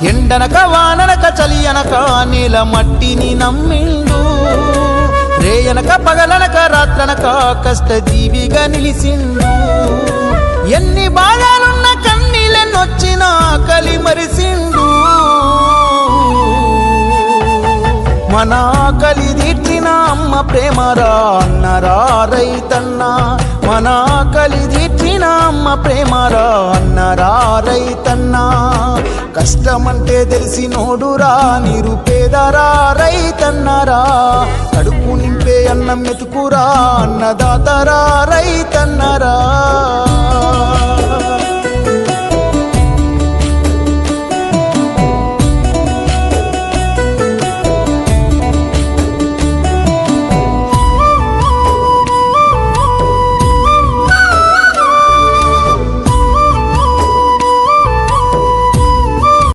ఎండనక వాననక చలి అనక నేల మట్టిని నమ్మిండు రేయనక పగలనక రాత్రనక కష్టజీవిగా నిలిసిండు ఎన్ని బాధలున్న కన్నీళ్ళెన్నొచ్చినా కలి మరిసిండు మన ఆకలి తీర్చిన అమ్మ ప్రేమరా అన్నరా రైతన్నా మన ఆకలి తీర్చిన అమ్మ ప్రేమరా అన్నరా రైతన్నా కష్టమంటే తెలిసినోడురా నిరుపేదరా రైతన్నరా కడుపు నింపే అన్నం మెతుకురా అన్నదాతరా రైతన్నరా